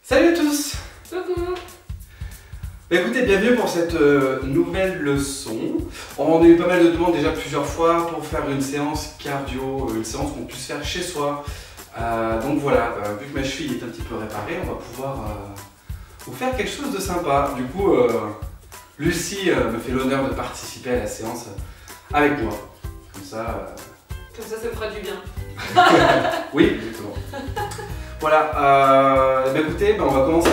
Salut à tous! Coucou! Écoutez, bienvenue pour cette nouvelle leçon. On a eu pas mal de demandes déjà plusieurs fois pour faire une séance cardio, une séance qu'on puisse faire chez soi. Donc voilà, vu que ma cheville est un petit peu réparée, on va pouvoir vous faire quelque chose de sympa. Du coup, Lucie me fait l'honneur de participer à la séance avec moi. Comme ça, ça me fera du bien. oui, exactement. Voilà, écoutez, on va commencer.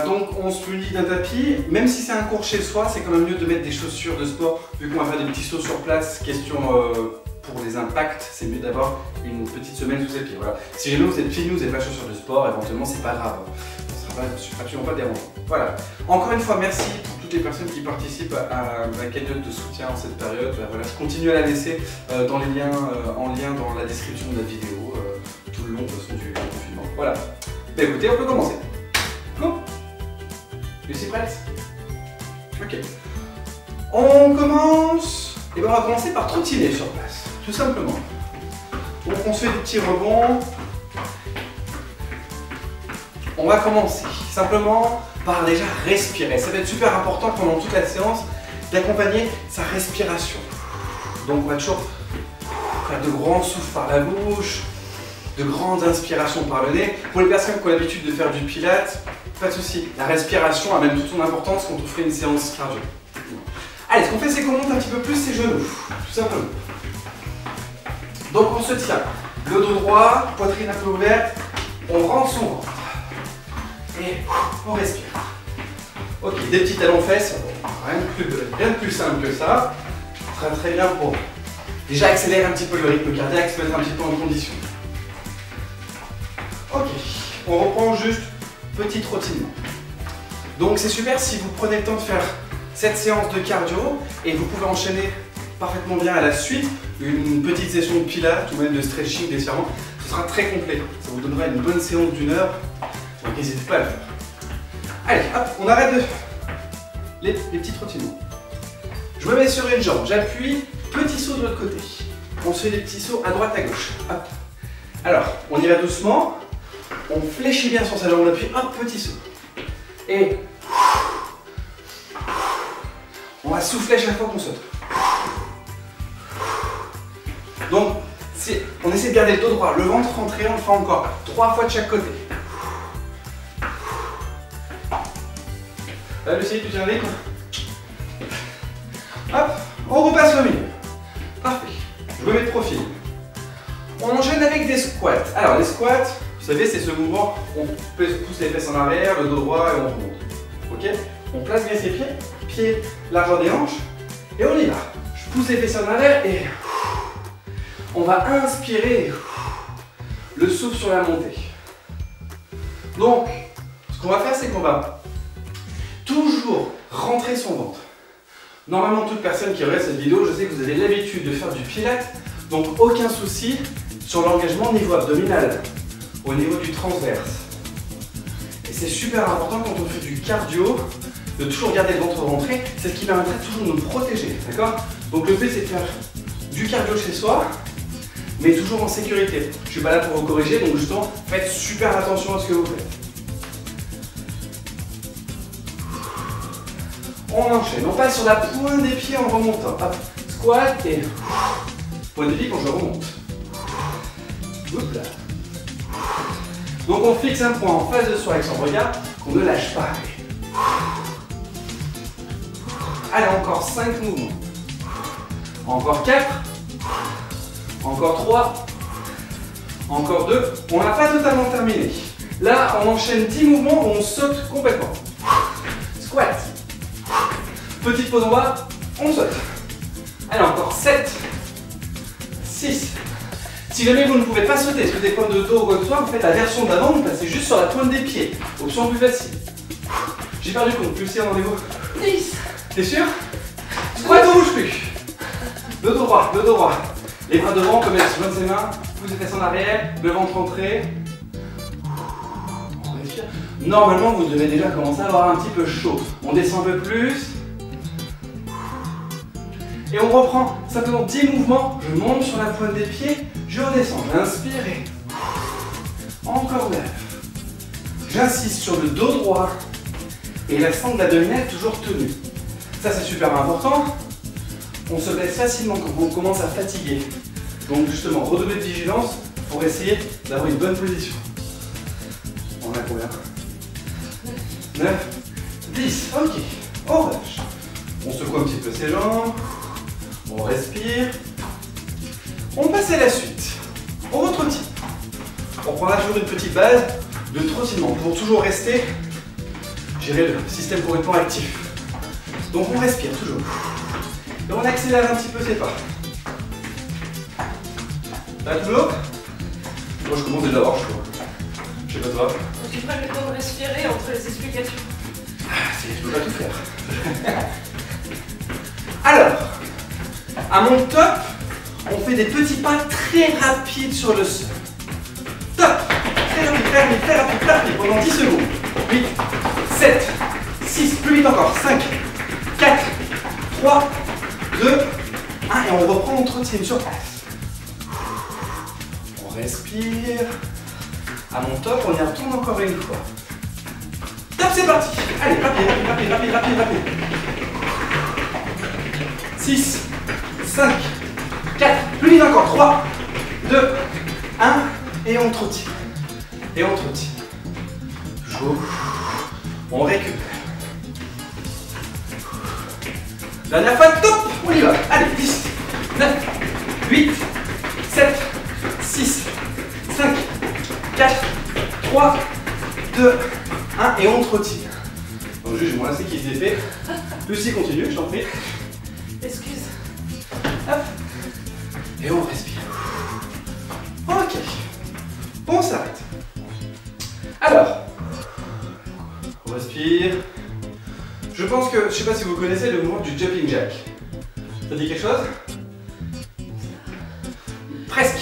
Donc on se munit d'un tapis, même si c'est un cours chez soi, c'est quand même mieux de mettre des chaussures de sport, vu qu'on va faire des petits sauts sur place, question pour les impacts, c'est mieux d'avoir une petite semelle sous ses pieds. Voilà. Si jamais vous êtes pieds nus, vous n'avez pas de chaussures de sport, éventuellement c'est pas grave, ce sera absolument pas dérangeant. Voilà. Encore une fois, merci pour toutes les personnes qui participent à ma cagnotte de soutien en cette période. Voilà, je continue à la laisser dans les liens, en lien dans la description de la vidéo, tout le long de toute façon du confinement. Voilà. Bah écoutez, on peut commencer. Go! Lucie, prête? Ok. On commence. Et bien on va commencer par trottiner sur place, tout simplement. Donc on se fait des petits rebonds. On va commencer simplement par déjà respirer. Ça va être super important pendant toute la séance d'accompagner sa respiration. Donc on va toujours faire de grands souffles par la bouche, de grandes inspirations par le nez. Pour les personnes qui ont l'habitude de faire du pilates, pas de souci. La respiration a même toute son importance quand on fait une séance cardio. Allez, ce qu'on fait, c'est qu'on monte un petit peu plus ses genoux, tout simplement. Donc on se tient, le dos droit, poitrine un peu ouverte, on rentre son ventre. Et on respire. Ok, des petits talons fesses, rien de plus simple que ça. Très très bien pour déjà accélérer un petit peu le rythme cardiaque, se mettre un petit peu en condition. Ok, on reprend juste petit trottinement. Donc c'est super si vous prenez le temps de faire cette séance de cardio et vous pouvez enchaîner parfaitement bien à la suite une petite session de pilates ou même de stretching, d'étirement. Ce sera très complet. Ça vous donnera une bonne séance d'1 heure. Donc n'hésitez pas à le faire. Allez, hop, on arrête les petits trottinements. Je me mets sur une jambe, j'appuie, petit saut de l'autre côté. On se fait des petits sauts à droite, à gauche. Hop. Alors, on y va doucement. On fléchit bien sur sa jambe d'appui, hop, petit saut. Et on va souffler à chaque fois qu'on saute. Donc, on essaie de garder le dos droit, le ventre rentré, on le fait encore 3 fois de chaque côté. Là, Lucie, tu tiens le rythme. Hop, on repasse au milieu. Parfait. Je me mets de profil. On enchaîne avec des squats. Alors, les squats, vous savez, c'est ce mouvement où on pousse les fesses en arrière, le dos droit et on remonte. Ok? On place bien ses pieds, pieds largeur des hanches, et on y va. Je pousse les fesses en arrière et on va inspirer le souffle sur la montée. Donc, ce qu'on va faire, c'est qu'on va toujours rentrer son ventre. Normalement, toute personne qui regarde cette vidéo, je sais que vous avez l'habitude de faire du pilates, donc aucun souci sur l'engagement au niveau abdominal, au niveau du transverse. Et c'est super important quand on fait du cardio, de toujours garder le ventre rentré, c'est ce qui permettra toujours de nous protéger, d'accord? Donc le but c'est de faire du cardio chez soi, mais toujours en sécurité. Je ne suis pas là pour vous corriger, donc justement, faites super attention à ce que vous faites. On enchaîne, on passe sur la pointe des pieds en remontant. Hop, squat et pointe des pieds quand je remonte. Hop là. Donc on fixe un point en face de soi avec son regard qu'on ne lâche pas. Allez, encore 5 mouvements. Encore 4. Encore 3. Encore 2. On n'a pas totalement terminé. Là, on enchaîne 10 mouvements où on saute complètement. Squat. Petite pause en bas, on saute. Allez, encore 7. 6. Si jamais vous ne pouvez pas sauter sur des points de dos ou quoi que ce soit, vous faites la version d'avant, vous passez juste sur la pointe des pieds. Option plus facile. J'ai perdu compte, plus si rendez-vous. 10. T'es sûr? Squat, on bouge plus. Le dos droit, le dos droit. Les bras devant, comme elles sur ses mains. Poussez les fesses en arrière, le ventre rentré. On respire. Normalement, vous devez déjà commencer à avoir un petit peu chaud. On descend un peu plus. Et on reprend simplement 10 mouvements. Je monte sur la pointe des pieds, je redescends, j'inspire et encore 9. J'insiste sur le dos droit et la sangle abdominale toujours tenue. Ça c'est super important. On se blesse facilement quand on commence à fatiguer. Donc justement, redoubler de vigilance pour essayer d'avoir une bonne position. On a combien? 9, 10, ok. On relâche. On secoue un petit peu ses jambes. On respire. On passe à la suite. On retrottine. On prendra toujours une petite base de trottinement pour toujours rester, gérer le système complètement actif. Donc on respire toujours. Et on accélère un petit peu ses pas. T'as toujours? Moi je commence déjà à avoir chaud. Je sais pas toi. Tu prends le temps de respirer entre les explications. Je peux pas tout faire. Alors, à mon top, on fait des petits pas très rapides sur le sol. Top! Très rapide, très rapide, très rapide, très rapide, pendant 10 secondes. 8, 7, 6, plus vite encore. 5, 4, 3, 2, 1. Et on reprend, on trottine sur place. On respire. À mon top, on y retourne encore une fois. Top, c'est parti. Allez, rapide, rapide, rapide, rapide, rapide. 6, 5, 4, plus vite encore. 3, 2, 1. Et on trottine. Et on trottine. Toujours. On récupère. Dernière fois, top. On y va. Allez, 10, 9, 8, 7, 6, 5, 4, 3, 2, 1. Et on trottine. Donc juste, je m'en lasse qui s'est fait. Lucie, continue, je t'en prie. Excuse. Hop. Et on respire. Ok. On s'arrête. Alors, on respire. Je pense que, je sais pas si vous connaissez le mouvement du jumping jack. Ça dit quelque chose? Presque.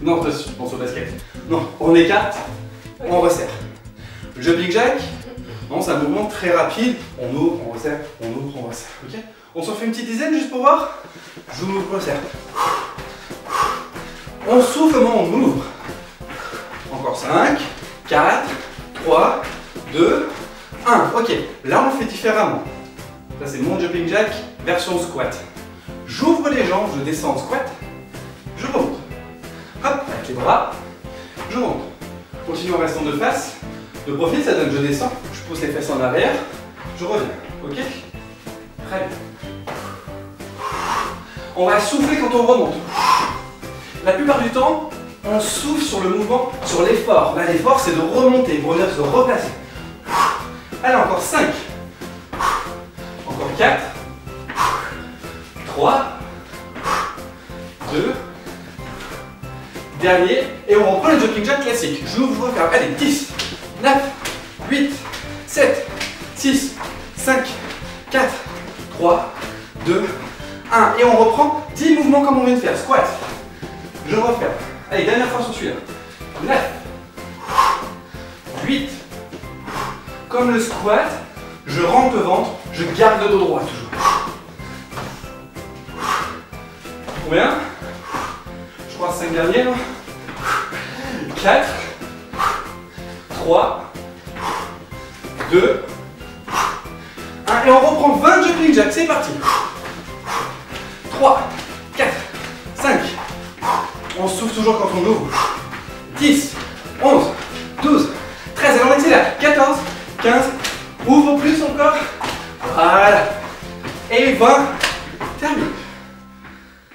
Non, je pense au basket. Non, on écarte, on resserre. Le jumping jack, non, c'est un mouvement très rapide. On ouvre, on resserre, on ouvre, on resserre. Ok? On s'en fait une petite dizaine juste pour voir. Je ouvre, je resserre. On souffle comment on ouvre. Encore 5, 4, 3, 2, 1. Ok, là on le fait différemment. Ça c'est mon jumping jack version squat. J'ouvre les jambes, je descends en squat, je remonte. Hop, avec les bras, je remonte. Continue en restant de face. De profil, ça donne je descends, je pousse les fesses en arrière, je reviens. Ok? Très bien. On va souffler quand on remonte. La plupart du temps, on souffle sur le mouvement, sur l'effort. Là, l'effort, c'est de remonter pour venir se replacer. Allez, encore 5. Encore 4. 3. 2. Dernier. Et on reprend le jumping jack classique. J'ouvre, referme. Allez, 10, 9, 8, 7, 6, 5, 4, 3, 2, 1. Et on reprend 10 mouvements comme on vient de faire. Squat. Je referme. Allez, dernière fois sur celui-là. 9, 8. Comme le squat, je rentre le ventre, je garde le dos droit toujours. Combien? Je crois 5 derniers. 4, 3, 2, 1. Et on reprend 20 jumping jacks. C'est parti. 3, 4, 5. On souffle toujours quand on ouvre. 10, 11, 12, 13. Et on accélère. 14, 15. Ouvre plus encore. Voilà. Et 20. Terminé.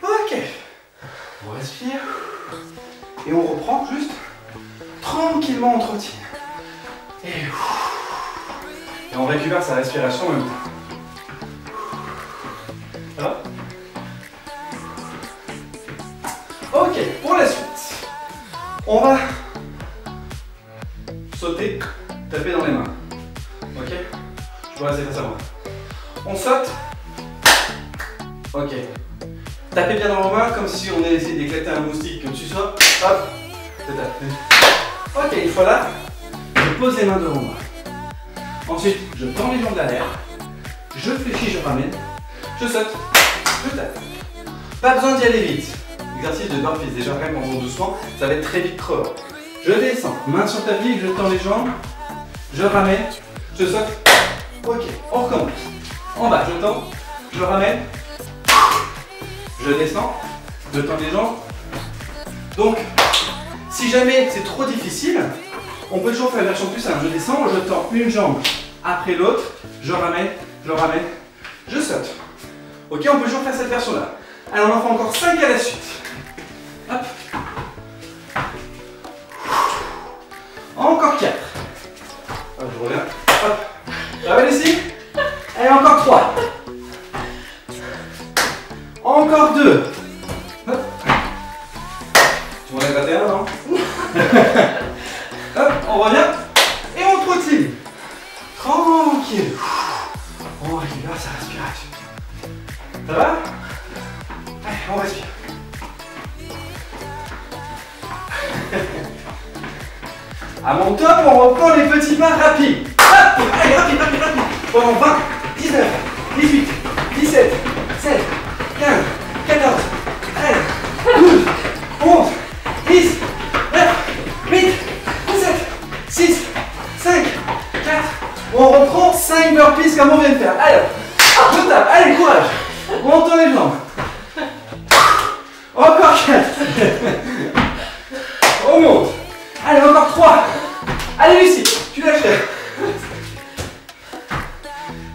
Ok. On respire. Et on reprend juste tranquillement, on trottine. Et on récupère sa respiration en même temps. Ça va? Ok, pour la suite, on va sauter, taper dans les mains. Ok? Je peux rester face à moi. On saute. Ok. Tapez bien dans vos mains comme si on essayait d'éclater un moustique. Que tu sautes, hop, c'est tapé. Ok, une fois là, je pose les mains devant moi. Ensuite, je tends les jambes derrière. Je fléchis, je ramène. Je saute, je tape. Pas besoin d'y aller vite. Exercice de burpees, déjà quand même en faisant doucement, ça va être très vite crevant. Je descends, main sur tapis, je tends les jambes, je ramène, je saute. Ok, on recommence. En bas, je tends, je ramène, je descends, je tends les jambes. Donc, si jamais c'est trop difficile, on peut toujours faire une version plus simple. Je descends, je tends une jambe après l'autre, je ramène, je saute. Ok, on peut toujours faire cette version-là. Alors, on en fait encore 5 à la suite. Hop. Encore 4. Hop, je reviens. Hop. Ramène ici. Allez, encore 3. Encore 2. Hop. Tu m'en as gratté un, non? Hop, on revient. Et on trottine. Tranquille. On récupère sa respiration. Ça va? Allez, on respire. À mon top, on reprend les petits pas rapides. Hop, allez, rapide. Pendant 20, 19, 18, 17, 16, 15, 14, 13, 12, 11, 10, 9, 8, 7, 6, 5, 4. On reprend 5 burpees comme on vient de faire. Alors, je tape, allez, courage. On tend les jambes. Encore 4. On monte. Allez, encore 3. Allez, Lucie, tu lâches.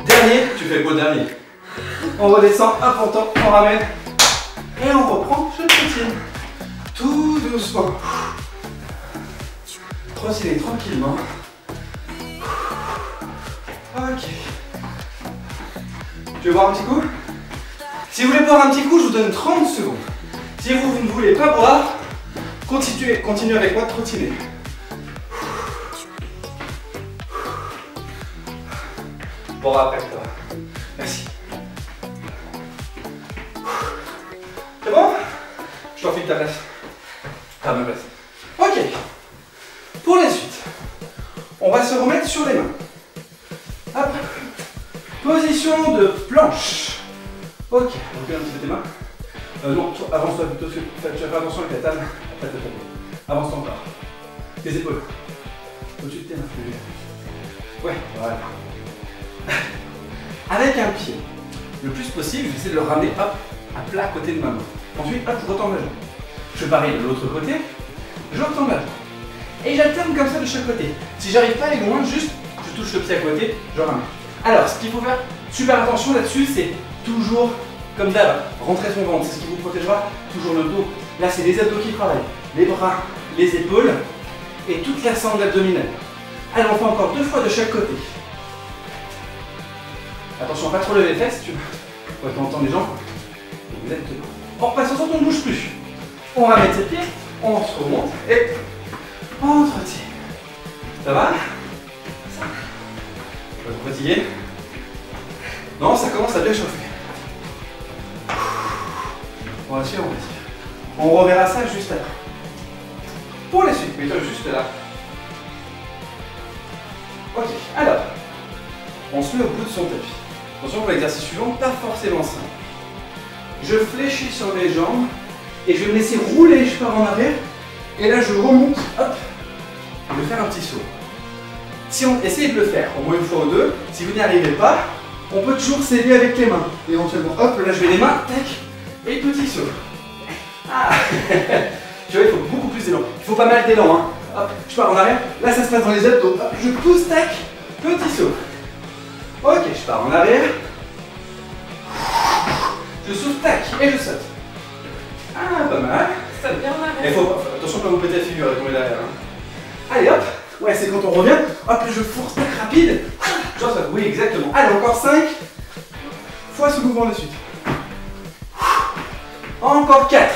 Dernier, tu fais quoi dernier? On redescend, hop, on tend, on ramène. Et on reprend, je trottine. Tout doucement. Trottiner tranquillement. Ok. Tu veux boire un petit coup? Si vous voulez boire un petit coup, je vous donne 30 secondes. Si vous ne voulez pas boire, continuez avec moi de trottiner. Bon, après toi. Merci. C'est bon? Je t'en file ta place. À ma place. Ok. Pour la suite, on va se remettre sur les mains. Hop. Position de planche. Ok. Donc, un petit peu tes mains. Non, avance-toi plutôt, tu vas faire attention avec la table. Après, te tomber. Avance-toi encore. Tes épaules. Au-dessus de tes mains. Ouais, voilà. Avec un pied, le plus possible, j'essaie de le ramener hop, à plat à côté de ma main. Ensuite, hop, je retends ma jambe. Je fais pareil de l'autre côté, je retends ma jambe. Et j'alterne comme ça de chaque côté. Si j'arrive pas à aller loin, juste, je touche le pied à côté, je ramène. Alors, ce qu'il faut faire, super attention là-dessus, c'est toujours, comme d'hab, rentrer son ventre. C'est ce qui vous protégera, toujours le dos. Là, c'est les abdos qui travaillent, les bras, les épaules et toute la sangle abdominale. Allez, on fait encore 2 fois de chaque côté. Attention, pas trop lever les fesses, tu vois, on entend les jambes. Exactement. On repasse en sorte, on ne bouge plus. On ramène ses pieds, on se remonte et on trottine. Ça va? Vous êtes fatigué? Non, ça commence à bien chauffer. On respire, on respire. On reverra ça juste après. Pour la suite, mets-toi juste là. Ok, alors, on se met au bout de son tapis. Attention pour l'exercice suivant, pas forcément simple. Je fléchis sur les jambes et je vais me laisser rouler, je pars en arrière. Et là je remonte, hop, je vais faire un petit saut. Si on essaye de le faire au moins une fois ou deux, si vous n'y arrivez pas, on peut toujours s'aider avec les mains. Éventuellement, hop, là je vais les mains, tac, et petit saut. Ah. Tu vois, il faut beaucoup plus d'élan. Il faut pas mal d'élan, hein. Hop, je pars en arrière, là ça se passe dans les abdos. Hop, je pousse, tac, petit saut. Ok, je pars en arrière. Je souffle, tac, et je saute. Ah, pas mal. Ça bien en arrière. Il faut, attention pas vous péter la figure, tomber derrière. Hein. Allez, hop. Ouais, c'est quand on revient. Hop, je force, tac, rapide. Genre ça, oui, exactement. Allez, encore 5 fois ce mouvement de suite. Encore 4.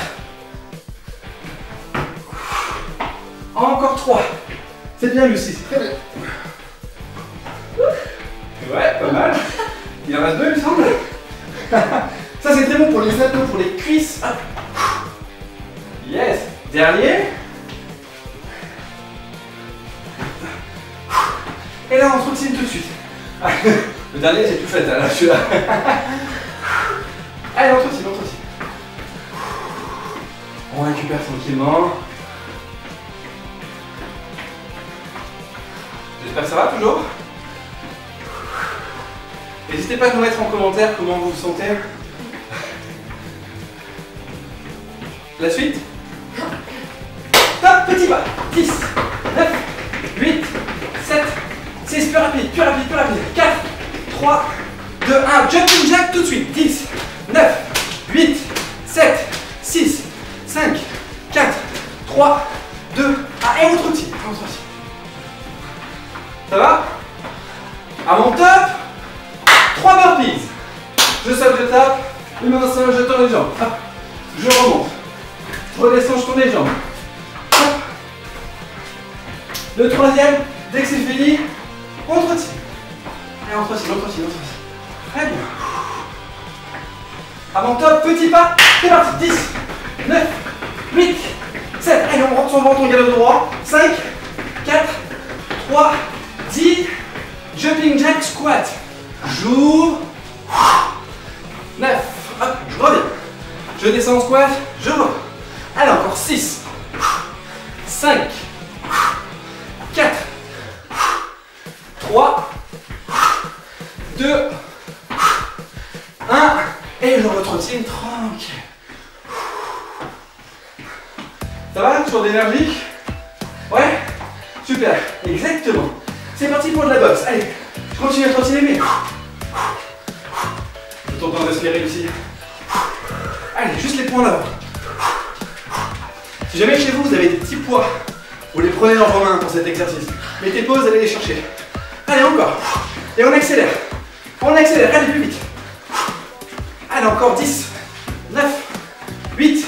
Encore 3. C'est bien, Lucie, c'est très bien. Ouais, pas mal. Il en reste 2, il me semble. Ça, c'est très bon pour les abdos, pour les cuisses. Hop. Yes. Dernier. Et là, on trottine tout de suite. Le dernier, c'est tout fait, là, je suis là. Allez, on trottine, on trottine. On récupère tranquillement. J'espère que ça va toujours. N'hésitez pas à nous mettre en commentaire comment vous vous sentez. La suite. Top, petit pas. 10, 9, 8, 7, 6, plus rapide, plus rapide, plus rapide. 4, 3, 2, 1. Jumping jack tout de suite. 10, 9, 8, 7, 6, 5, 4, 3, 2, 1. Et on retire. Ça va? À mon top, 3 burpees. Je saute, je tape. Une main dans le je tourne les jambes. Hop. Je remonte. Je redescends, je tourne les jambes. Hop. Le troisième, dès que c'est fini, on retire. Et on retire, on retire, on retire. Très bien. À mon top, petit pas. C'est parti. 10, 9, 8, 7. Allez, on rentre son ventre, on galop droit. 5, 4, 3, 10. Jumping jack squat. J'ouvre. 9. Hop, je reviens. Je descends en squat. Je reviens. Allez, encore 6. 5. 4. 3. 2. 1. Et je retrotine tranquille. Ça va? Toujours d'énergie? Ouais? Super. Exactement. C'est parti pour de la boxe. Allez, je continue à trottiner, mais... Je t'entends respirer ici. Allez, juste les poings en avant. Si jamais chez vous, vous avez des petits poids, vous les prenez dans vos mains pour cet exercice. Mettez pause, allez les chercher. Allez, encore. Et on accélère. On accélère. Allez, plus vite. Allez, encore 10, 9, 8,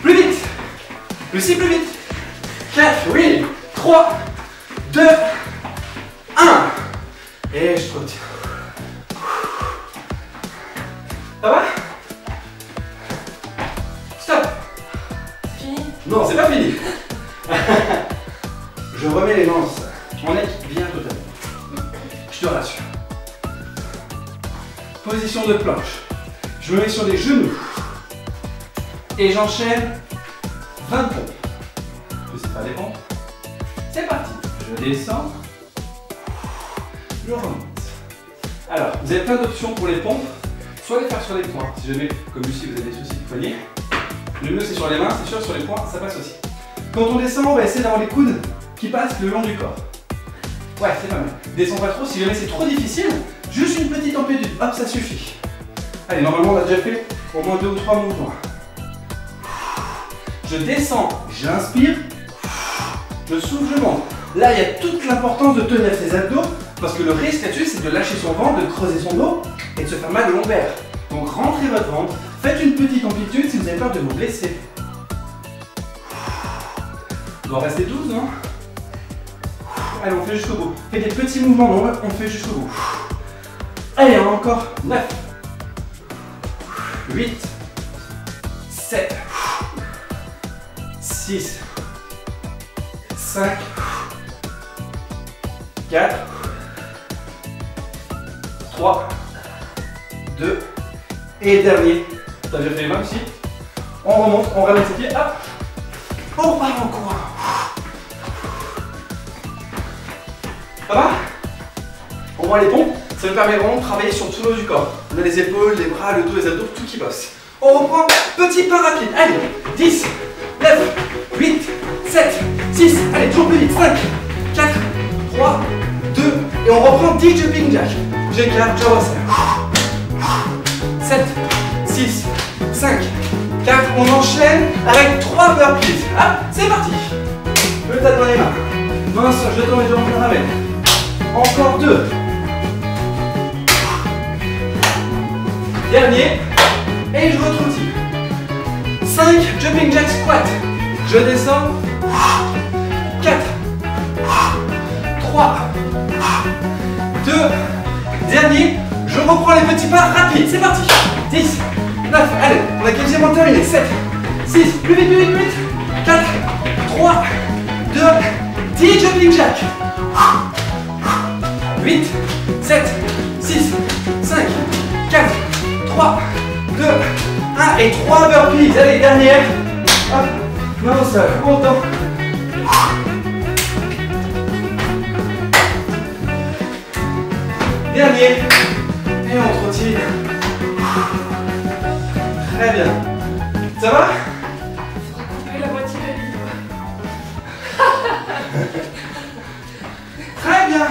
plus vite. Lucie, plus vite. 4, oui. 3, 2, 1. Et je trotte. Ça va? Stop. Fini? Non, c'est pas fini. Je remets les mains en sol. On est bien totalement. Je te rassure. Position de planche. Je me mets sur les genoux. Et j'enchaîne 20 pompes. Je sais pas des pompes. C'est parti. Je descends. Je remonte. Alors, vous avez plein d'options pour les pompes. Soit les faire sur les poings. Si jamais, comme Lucie, vous avez des soucis de poignet. Le mieux c'est sur les mains, c'est sûr, sur les poings, ça passe aussi. Quand on descend, on va essayer d'avoir les coudes qui passent le long du corps. Ouais, c'est pas mal. Descends pas trop, si jamais c'est trop difficile, juste une petite amplitude, hop, ça suffit. Allez, normalement on a déjà fait au moins 2 ou 3 mouvements. Je descends, j'inspire, je souffle, je monte. Là, il y a toute l'importance de tenir ses abdos, parce que le risque là-dessus, c'est de lâcher son ventre, de creuser son dos et de se faire mal au lombaire. Donc rentrez votre ventre, faites une petite amplitude si vous avez peur de vous blesser. Il doit rester 12, non? Allez, on fait jusqu'au bout. Faites des petits mouvements longs, on fait jusqu'au bout. Allez, encore 9, 8, 7, 6, 5, 4, 3, 2, et dernier. T'as déjà fait les mains ici? On remonte, on ramène ses pieds, hop! On repart en courant. Ça va? On voit les pompes, ça nous permet vraiment de travailler sur tout le haut du corps. On a les épaules, les bras, le dos, les abdos, tout qui bosse. On reprend, petit pas rapide. Allez, 10, 9, 8, 7, 6, allez, toujours plus vite. 5, 4, 3, 2, et on reprend 10 jumping jack. G4, Java 7, 6, 5, 4, on enchaîne avec 3 burpees. Hop, c'est parti. Le tas dans les mains. Mince, je tourne les jambes, je ramène. Encore 2. Dernier. Et je retroutine. 5 jumping jack squat. Je descends. 4, 3, 2. Dernier. Je reprends les petits pas rapides. C'est parti. 10, 9. Allez, on a quasiment terminé. 7, 6. Plus vite, plus vite, plus vite. 4, 3, 2, 10 jumping jack. 8, 7, 6, 5, 4, 3, 2, 1 et 3 burpees. Allez, dernière. Hop, main au sol, content. Dernier. Et on trottine. Très bien. Ça va? Faudra couper la moitié de la vidéo. Très bien.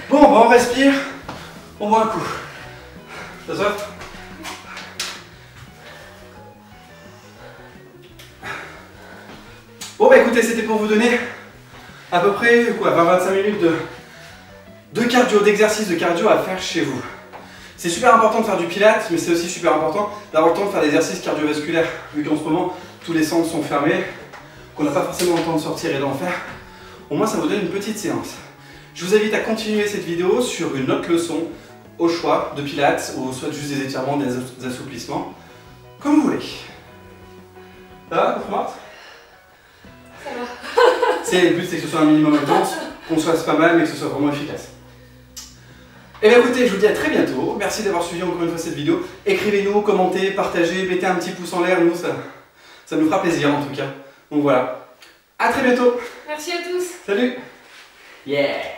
Bon, bah on respire. On boit un coup. T'as soif? Bon bah écoutez, c'était pour vous donner à peu près quoi, 20-25 minutes de cardio, d'exercice de cardio à faire chez vous. C'est super important de faire du pilates, mais c'est aussi super important d'avoir le temps de faire des exercices cardiovasculaires. Vu qu'en ce moment, tous les centres sont fermés, qu'on n'a pas forcément le temps de sortir et d'en faire, au moins ça vous donne une petite séance. Je vous invite à continuer cette vidéo sur une autre leçon, au choix, de pilates, ou soit juste des étirements, des assouplissements, comme vous voulez. Ça va, votre Marthe? Ça va. Le but c'est que ce soit un minimum intense, qu'on se fasse pas mal, mais que ce soit vraiment efficace. Et bien écoutez, je vous dis à très bientôt. Merci d'avoir suivi encore une fois cette vidéo. Écrivez-nous, commentez, partagez, mettez un petit pouce en l'air, nous ça nous fera plaisir en tout cas. Donc voilà. À très bientôt. Merci à tous. Salut. Yeah.